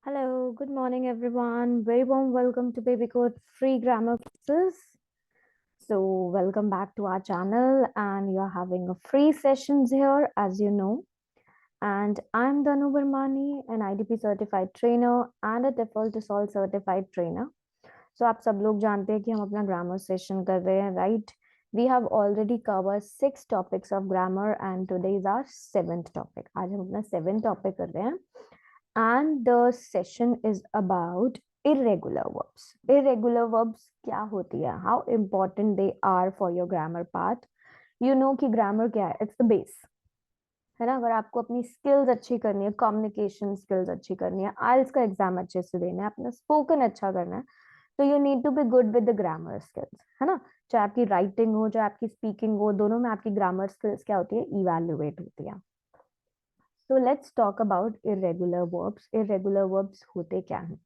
Hello, good morning everyone. Very warm welcome to Baby Code Free Grammar Quizzes. So, welcome back to our channel, and you're having a free sessions here, as you know. And I'm Danu Vermani, an IDP certified trainer and a TEFL to Solve certified trainer. So, आप सब लोग जानते हैं कि हम अपना grammar session कर रहे हैं, right? We have already covered 6 topics of grammar, and today is our 7th topic. आज हम अपना 7th topic कर रहे हैं. And the session is about irregular verbs. Irregular verbs क्या होती है? How important they are for your grammar part? You know कि grammar क्या है? It's the base. है ना? अगर आपको अपनी skills अच्छी करनी है, communication skills अच्छी करनी है, IELTS का एग्जाम अच्छे से देना है, अपना spoken अच्छा करना है, तो you need to be good with the grammar skills. है ना? चाहे आपकी writing हो, चाहे आपकी speaking हो, दोनों में आपकी grammar skills क्या होती है? Evaluate होती है. So let's talk about irregular verbs. Irregular verbs होते क्या हैं?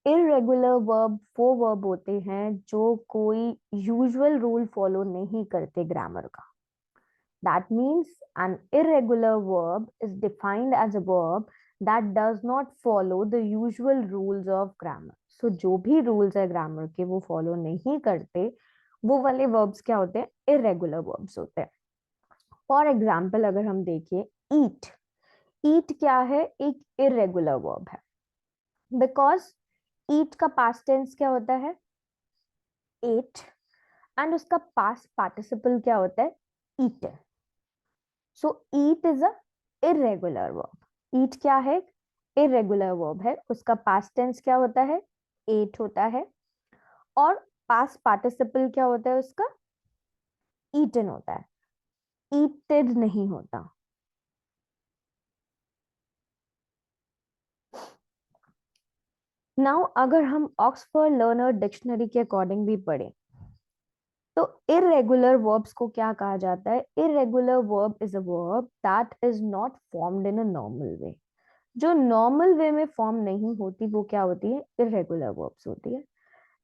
Irregular verb वो verb होते हैं जो कोई usual rule follow नहीं करते grammar का. That means an irregular verb is defined as a verb that does not follow the usual rules of grammar. So जो भी rules है grammar के वो follow नहीं करते, वो वाले verbs क्या होते हैं? Irregular verbs होते हैं. For example अगर हम देखिए eat. ईट क्या है? एक इरेगुलर वर्ब है बिकॉज ईट का पास्ट टेंस क्या होता है? एट. एंड उसका पास्ट पार्टिसिपल क्या होता है? Eaten. So eat is a irregular verb. Eat क्या है? इरेगुलर वर्ब है. उसका पास्ट टेंस क्या होता है? एट होता है. और पास्ट पार्टिसिपल क्या होता है उसका? ईटन होता है. ईटेड नहीं होता. नाउ अगर हम ऑक्सफोर्ड लर्नर डिक्शनरी के अकॉर्डिंग भी पढ़ें तो इरेगुलर वर्ब्स को क्या कहा जाता है? Irregular verb is a verb that is not formed in a normal way. जो नॉर्मल वे में फॉर्म नहीं होती वो क्या होती है? इरेगुलर वर्ब्स होती है.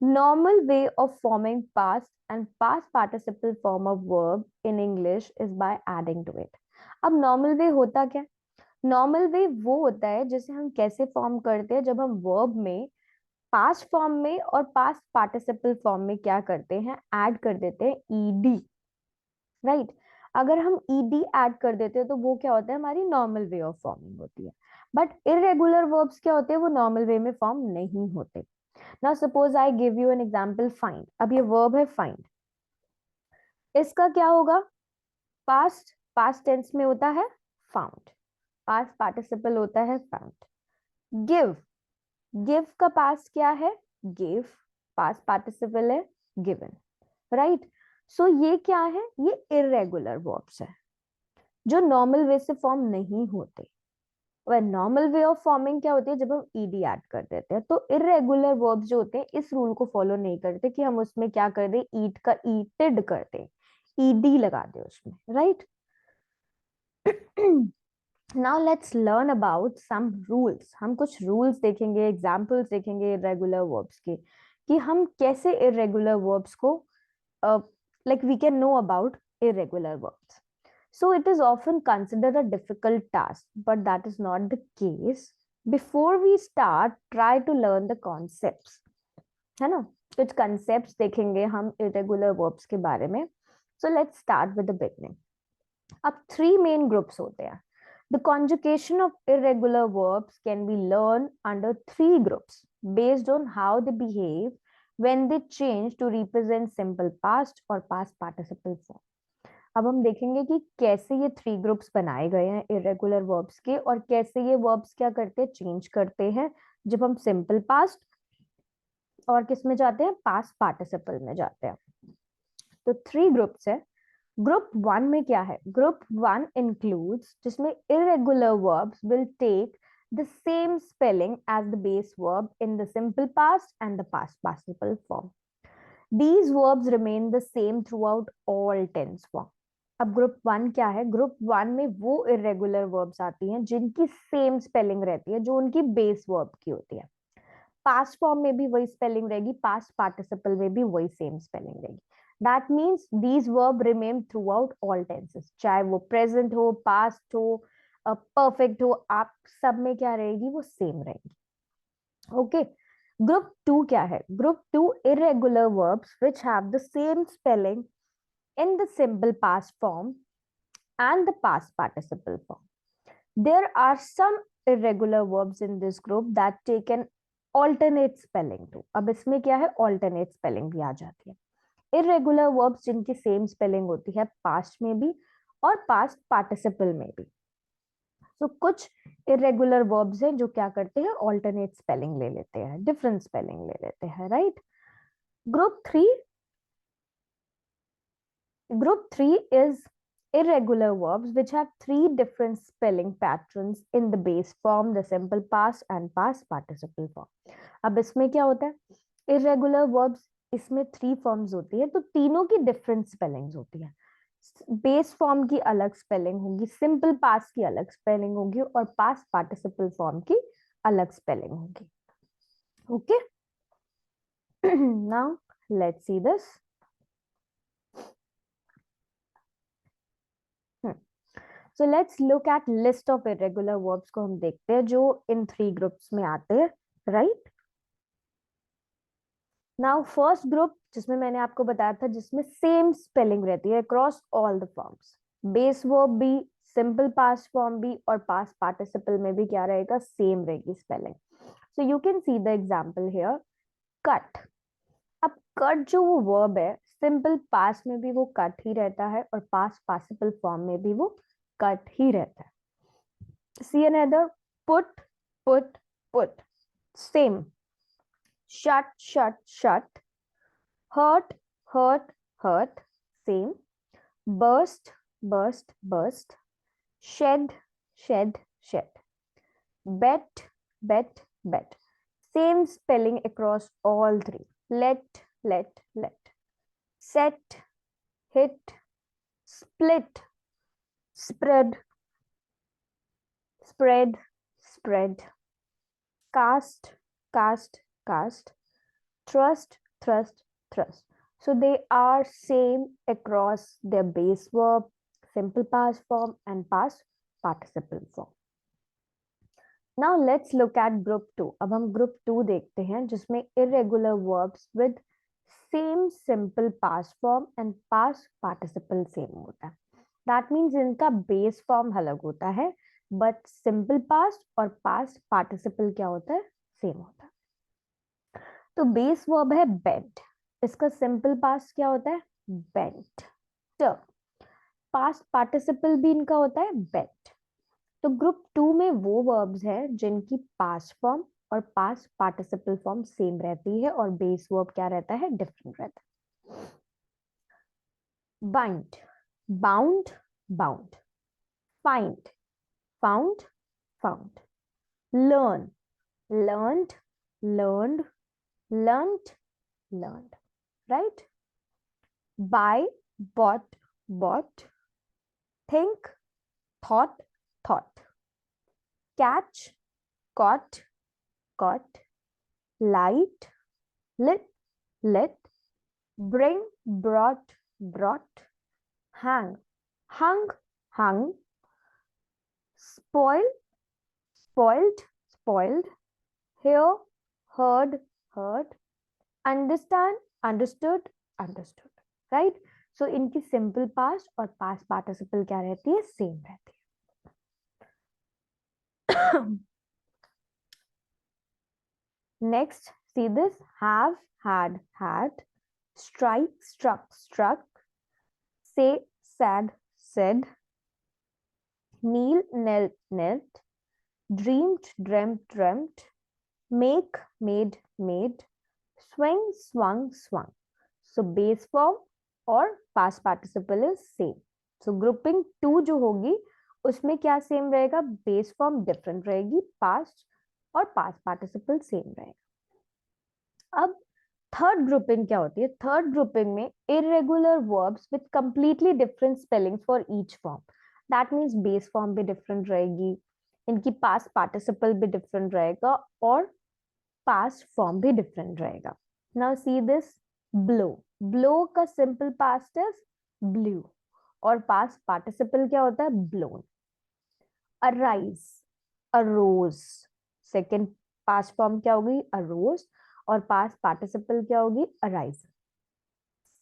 Normal way of forming past and past participle form of verb in English is by adding to it. अब नॉर्मल वे होता क्या? नॉर्मल वे वो होता है जिसे हम कैसे फॉर्म करते हैं? जब हम वर्ब में पास्ट फॉर्म में और पास्ट पार्टिसिपल फॉर्म में क्या करते हैं? ऐड कर देते हैं ईडी. राइट. अगर हम ईडी ऐड कर देते हैं तो वो क्या होता है? हमारी नॉर्मल वे ऑफ फॉर्मिंग होती है. बट इरेगुलर वर्ब्स क्या होते हैं? वो नॉर्मल वे में फॉर्म नहीं होते. Now suppose I give you an example find. अब ये वर्ब है फाइंड. इसका क्या होगा? पास्ट पास्ट टेंस में होता है फाउंड. पास्ट पार्टिसिपल होता है फाउंड. गिव. गिव का पास्ट क्या है? गिव. पास्ट पार्टिसिपल है गिवन. राइट. सो ये क्या है? ये इरेगुलर वर्ब्स है जो नॉर्मल वे से फॉर्म नहीं होते. और नॉर्मल वे ऑफ फॉर्मिंग क्या होती है? जब हम ईडी ऐड कर देते हैं. तो इरेगुलर वर्ब्स जो होते हैं इस रूल को फॉलो नहीं करते कि हम उसमें क्या कर दे? ईट का ईटेड कर दे, ईडी लगा दे उसमें. Right. Now let's learn about some rules. हम कुछ रूल्स देखेंगे, एग्जाम्पल्स देखेंगे इरेगुलर वर्ब्स के, कि हम कैसे इरेगुलर वर्ब्स को like we can know about irregular verbs. So it is often considered a difficult task, but that is not the case. Before we start, try to learn the concepts. है ना? कुछ concepts देखेंगे हम irregular verbs के बारे में. So let's start with the beginning. अब 3 main groups होते हैं. The conjugation of irregular verbs can be learned under 3 groups based on how they behave when they change to represent simple past और past participle form. अब हम देखेंगे कि कैसे ये 3 ग्रुप्स बनाए गए हैं इरेगुलर वर्ब्स के, और कैसे ये वर्ब्स क्या करते हैं? चेंज करते हैं जब हम सिंपल पास्ट और किस में जाते हैं? पास्ट पार्टिसिपल में जाते हैं. तो 3 ग्रुप्स है. ग्रुप 1 में क्या है? ग्रुप 1 इंक्लूड्स जिसमें irregular verbs will take the same spelling as the base verb in the simple past and the past participle form. These verbs remain the same throughout all tense form. अब group 1 क्या है? Group 1 में वो irregular verbs आती हैं जिनकी same spelling रहती है जो उनकी बेस वर्ब की होती है. पास्ट फॉर्म में भी वही स्पेलिंग रहेगी, पास्ट पार्टिसिपल में भी वही सेम स्पेलिंग रहेगी. That means these verb remain through out all tenses. चाहे वो प्रेजेंट हो, पास्ट हो, परफेक्ट हो, आप सब में क्या रहेगी? वो सेम रहेगी. ओके, ग्रुप टू क्या है? Group two irregular verbs which have the same spelling in the simple past form and the past participle form. There are some irregular verbs in this group that take an alternate spelling too. अब इसमें क्या है? Alternate spelling भी आ जाती है. Irregular verbs जिनकी same spelling होती है past में भी और past participle में भी. So कुछ irregular verbs हैं जो क्या करते हैं? Alternate spelling ले लेते हैं, different spelling ले लेते हैं, right? Group three is irregular verbs which have three different spelling patterns in the base form, the simple past and past participle form. अब इसमें क्या होता है? Irregular verbs इसमें थ्री फॉर्म्स होती है, तो तीनों की डिफरेंट स्पेलिंग्स होती है. बेस फॉर्म की अलग स्पेलिंग होगी, सिंपल पास्ट की अलग स्पेलिंग होगी और पास्ट पार्टिसिपल फॉर्म की अलग स्पेलिंग होगी. Okay, now let's see this. So let's look at list of irregular verbs को हम देखते हैं जो इन थ्री ग्रुप्स में आते हैं, राइट? नाउ फर्स्ट ग्रुप जिसमें मैंने आपको बताया था जिसमें सेम स्पेलिंग रहती है across all the forms, base verb भी, सिंपल पास्ट फॉर्म भी और पास्ट पार्टिसिपल में भी क्या रहेगा? सेम रहेगी spelling. So you can see the example here, cut. अब कट जो वो वर्ब है, सिंपल पास्ट में भी वो कट ही रहता है और पास्ट पार्टिसिपल फॉर्म में भी वो कट ही रहता है. See another, put, same. Shut, hurt, same. Burst, shed, bet, same spelling across all three. Let, set, hit, split, spread, cast, trust. So they are same across their base verb, simple past form and past participle form. Now let's look at group 2. अब हम group 2 देखते हैं जिसमें irregular verbs with same simple past form and past participle same होता है. That means इनका base form अलग होता है but simple past और past participle क्या होता है? Same होता है. तो base verb है bent. इसका simple past क्या होता है? Bent. तो past participle भी इनका होता है bent. तो ग्रुप 2 में वो वर्ब्स हैं जिनकी पास्ट फॉर्म और पास्ट पार्टिसिपल फॉर्म सेम रहती है और बेस वर्ब क्या रहता है? डिफरेंट रहता है. Bind, bound, find, found, learn, learned, learned, right? Buy, bought, think, thought, catch, caught, light, lit, bring, brought, hang, hung, spoil, spoiled, hear, heard, understand, understood, right? So इनकी simple past और past participle क्या रहती है? Same रहती है. Next, see this, have, had, strike, struck, say, said, kneel, knelt, dreamed, dreamt, make, made, swing, swung. So base form और past participle is same. So grouping 2 जो होगी उसमें क्या सेम रहेगा? बेस फॉर्म डिफरेंट रहेगी, past और past participle same रहेगा. अब थर्ड ग्रुपिंग क्या होती है? थर्ड ग्रुपिंग में irregular verbs with completely different spellings for each form. That means base form भी डिफरेंट रहेगी, इनकी पास्ट पार्टिसिपल भी डिफरेंट रहेगा और पास्ट फॉर्म भी डिफरेंट रहेगा. नाउ सी दिस, ब्लो का सिंपल पास्ट इज ब्लू और पास्ट पार्टिसिपल क्या होता है? Blown. Arise, arose, second past form क्या होगी, अरोज, और पास्ट पार्टिसिपल क्या होगी, arise.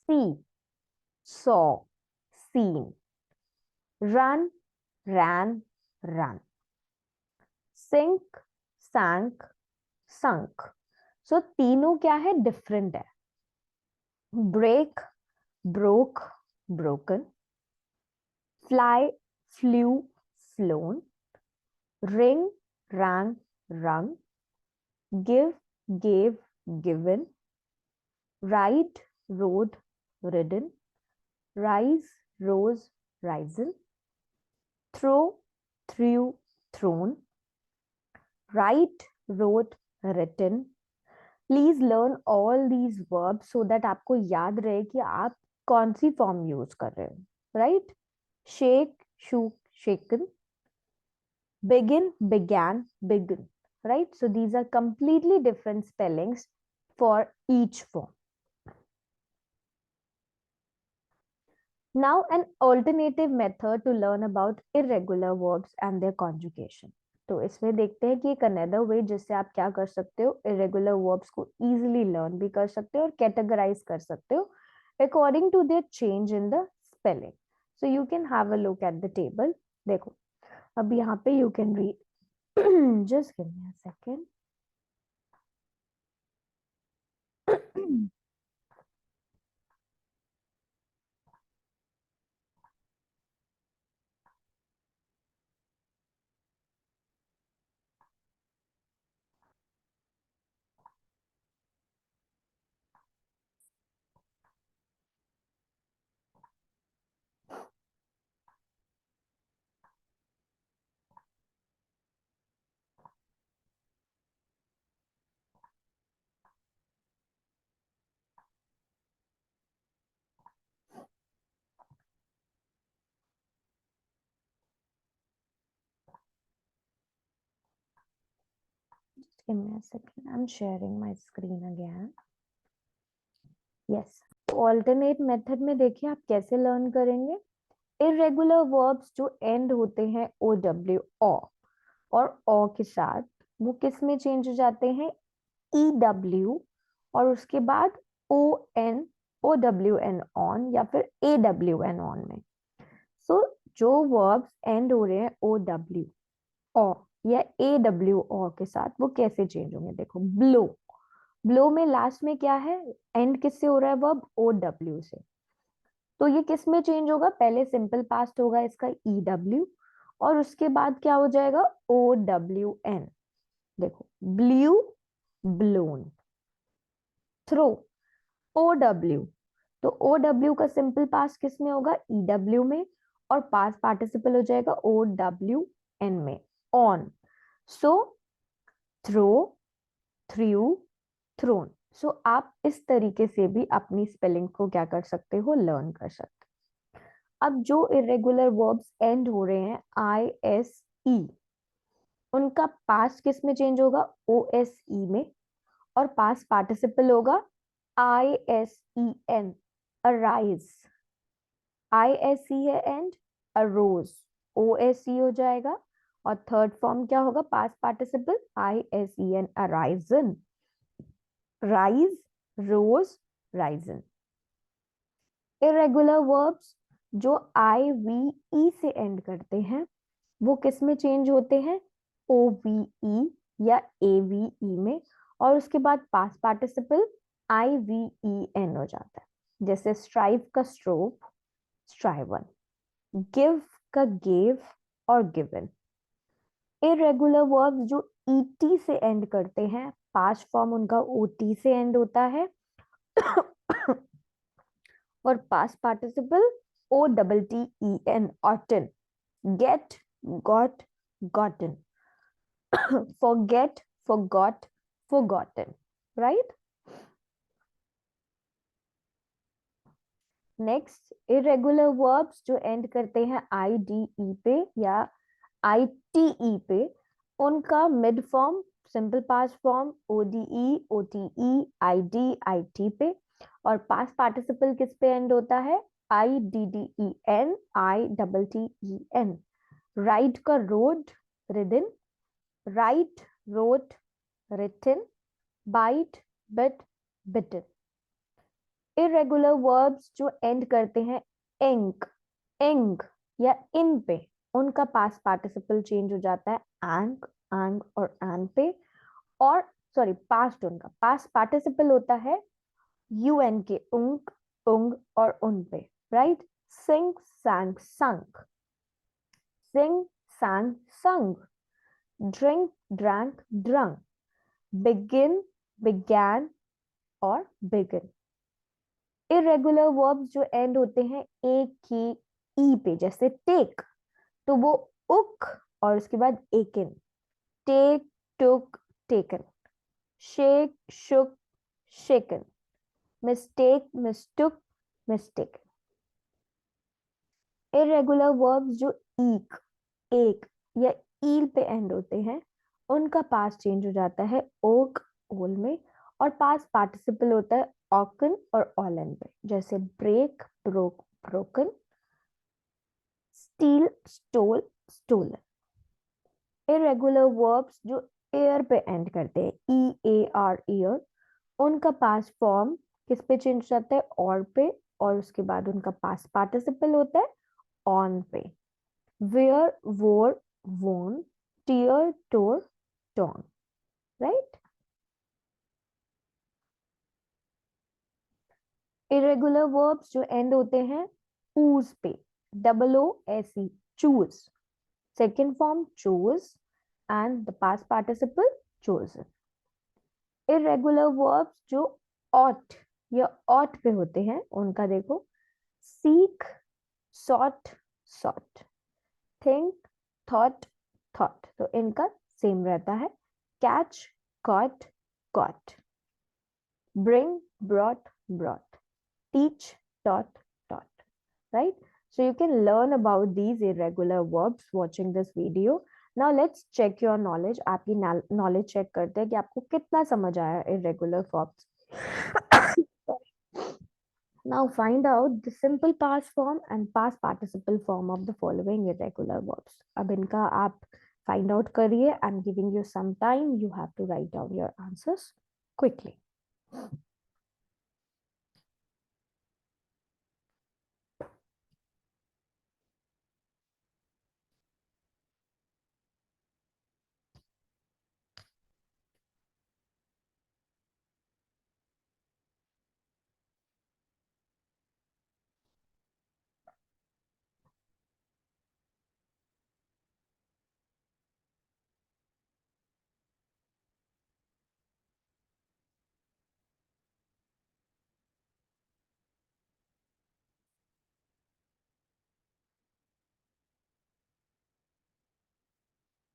See, saw, seen, run, ran, run, sink, sank, sunk. So तीनों क्या है, डिफरेंट है। Break, broke, broken, fly, flew, flown, ring, rang, rung, give, gave, given, ride, rode, ridden, rise, rose, risen, throw, threw, thrown, write, wrote, written. Please learn all these verb so that आपको याद रहे कि आप कौन सी form use कर रहे हो, right. Shake, shook, shaken, begin, began, begin, right? So these are completely different spellings for each form. Now an alternative method to learn about irregular verbs and their conjugation. तो इसमें देखते हैं कि एक another way जिससे आप क्या कर सकते हो, इरेगुलर वर्ब्स को इजीली लर्न भी कर सकते हो और कैटेगराइज कर सकते हो according to their change in the spelling. So you can have a look at the table. देखो अब यहाँ पे you can read. Just give me a second. Just give me a second. I'm sharing my screen again. Yes. Alternate method में देखिए आप कैसे learn करेंगे. Irregular verbs जो एंड होते हैं ओ डब्ल्यू ओ और ओ के साथ, वो किस में चेंज हो जाते हैं, ई डब्ल्यू, और उसके बाद O N, O W N own, या फिर ए डब्ल्यू एन ऑन में. सो जो वर्ब्स एंड हो रहे हैं ओ डब्ल्यू ओ या ए डब्ल्यू ओ के साथ, वो कैसे चेंज होंगे. देखो ब्लो, ब्लो में लास्ट में क्या है, एंड किससे हो रहा है वर्ब, ओ डब्ल्यू से. तो ये किस में चेंज होगा, पहले सिंपल पास्ट होगा इसका ई डब्ल्यू, और उसके बाद क्या हो जाएगा, ओ डब्ल्यू एन. देखो blew, blown, throw, O W. तो ओ डब्ल्यू का सिंपल पास्ट किस में होगा, ई डब्ल्यू में, और पास्ट पार्टिसिपल हो जाएगा ओ डब्ल्यू एन में, on. So throw, threw, thrown. So आप इस तरीके से भी अपनी स्पेलिंग को क्या कर सकते हो, लर्न कर सकते हो. अब जो इरेगुलर वर्ब्स एंड हो रहे हैं आई एस ई, उनका पास्ट किस में चेंज होगा, ओ एस ई में, और पास्ट पार्टिसिपल होगा I S E N, arise. I S E है end, arose, O S E हो जाएगा, और थर्ड फॉर्म क्या होगा, past participle I S E N, arisen, rise, rose, risen. Irregular verbs जो आई वी ई से end करते हैं, वो किस में चेंज होते हैं, ओ वी ई या ए वी ई में, और उसके बाद past participle I V E N हो जाता है. जैसे स्ट्राइव का स्ट्रोव, स्ट्राइवन, गिव का गेव और गिवन. इरेगुलर वर्ब्स जो ईटी से एंड करते हैं, पास्ट फॉर्म उनका ओटी से एंड होता है, और past participle O double T E N, otten, get, got, gotten, forget, forgot, forgotten, right? Next irregular verbs जो एंड करते हैं आई डी ई पे या आई टी ई पे, उनका mid form simple past form O D E, O T E, I D, I T पे, और past participle किस पे एंड होता है, I D D E N, I double T E N. Ride का rode, ridden, write, wrote, written, bite, bit, bitten. Irregular verbs जो end करते हैं इंक, इंग या इन पे, उनका पास्ट पार्टिसिपल चेंज हो जाता है एंग, एंग और एन पे। और सॉरी, पास्ट, उनका पास्ट पार्टिसिपल होता है यूएन के, उंग, उंग और उन पे, राइट। सिंग, sang, sunk, sing, sang, sung, drink, drank, drunk, begin, began और begin। इरेगुलर वर्ब्स जो एंड होते हैं एक की ई पे, जैसे टेक, तो वो उक और उसके बाद एकिन, take, took, taken, shake, shook, shaken, mistake, mistook, mistaken. Irregular verbs जो ईक, एक या ईल पे एंड होते हैं, उनका पास्ट चेंज हो जाता है ओक, ओल में, और पास्ट पार्टिसिपल होता है ऑकन और ऑलन पे, जैसे break, broke, broken, steal, stole, stolen. Irregular verbs जो एयर पे एंड करते हैं, ई ए आर, ईयर, उनका पास्ट फॉर्म किस पे चेंज हो जाता है, और पे, और उसके बाद उनका पास्ट पार्टिसिपल होता है ऑन पे। Wear, wore, worn, tear, tore, torn, right. Irregular verbs जो एंड होते हैं ऊज पे, double O S E, choose, second form choose, and the past participle chosen. Irregular verbs जो ऑट या ऑट पे होते हैं, उनका देखो, seek, sought, sought, think, thought, thought, तो इनका सेम रहता है, catch, caught, caught, bring, brought, brought, teach, taught, taught, right? So you can learn about these irregular verbs watching this video. Now let's check your knowledge. आपकी knowledge check करते हैं कि आपको कितना समझ आया irregular verbs. Now find out the simple past form and past participle form of the following irregular verbs. अब इनका आप find out करिए. I'm giving you some time. You have to write down your answers quickly.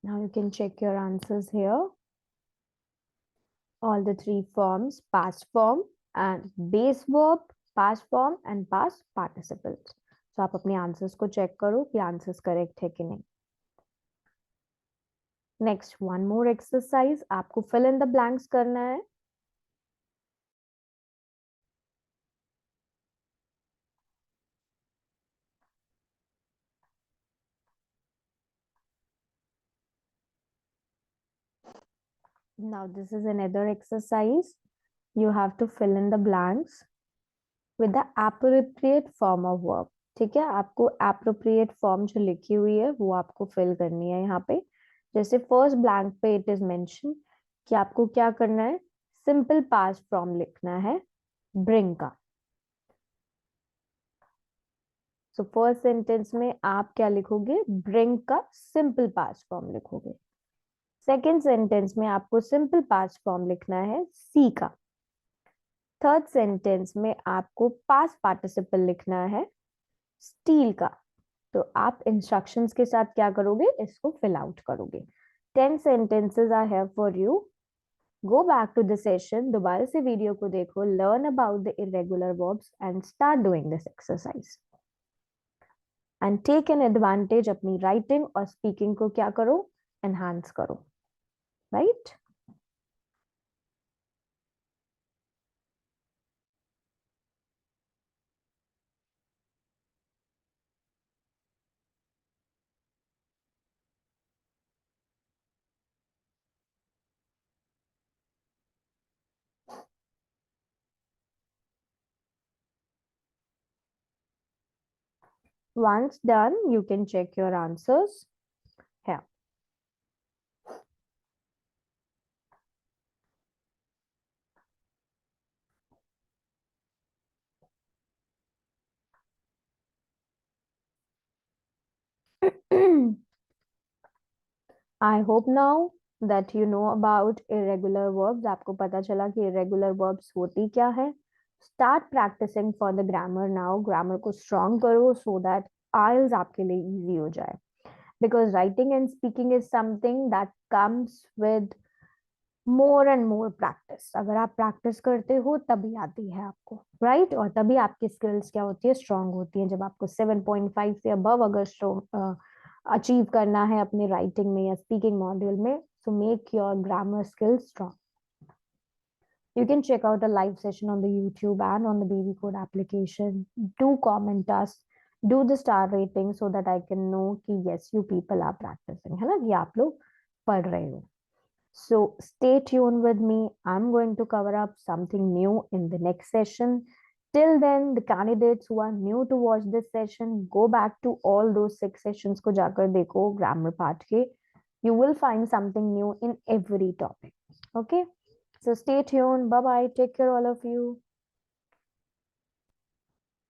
Now you can check your answers here. All the three forms, past form and base verb, past form and past participles. So आप अपने answers को check करो कि answers correct है कि नहीं. Next, one more exercise. आपको fill in the blanks करना है. Now this is another exercise. You have to fill in the blanks with the appropriate form of verb. ठीक है, आपको appropriate form जो लिखी हुई है वो आपको fill करनी है यहाँ पे. जैसे फर्स्ट ब्लैंक पे इट इज मेंशन कि आपको क्या करना है, सिंपल पास्ट फॉर्म लिखना है ब्रिंग का. सो फर्स्ट सेंटेंस में आप क्या लिखोगे, ब्रिंग का सिंपल पास्ट फॉर्म लिखोगे. सेकेंड सेंटेंस में आपको सिंपल पास्ट फॉर्म लिखना है सी का. थर्ड सेंटेंस में आपको पास्ट पार्टिसिपल लिखना है स्टील का. तो आप इंस्ट्रक्शंस के साथ क्या करोगे, इसको फिल आउट करोगे. 10 sentences are here for you. Go back to the session, दोबारा से वीडियो को देखो, learn about the irregular verbs and start doing this exercise. And take an advantage अपनी writing और speaking को क्या करो, enhance करो, right? Once done, you can check your answers here. I hope now that you know about irregular verbs. आपको पता चला कि irregular verbs होती क्या है. Start practicing for the grammar now. Grammar को strong करो so that IELTS आपके लिए easy हो जाए. Because writing and speaking is something that comes with more and more practice. अगर आप practice करते हो तभी आती है आपको, right? और तभी आपकी skills क्या होती है, strong होती है. जब आपको 7.5 से above अगर strong अचीव करना है अपने राइटिंग में या स्पीकिंग मॉड्यूल में, so make your grammar skills strong. You can check out a live session on the YouTube and on the Baby Code application. Do comment us, do the star rating so that I can know कि yes, you people are practicing, है ना, कि आप लोग पढ़ रहे हो. So stay tuned with me. I'm going to cover up something new in the next session. Till then, the candidates who are new to watch this session, go back to all those 6 sessions को जाकर देखो grammar part के. You will find something new in every topic. Okay? So stay tuned. Bye bye. Take care, all of you.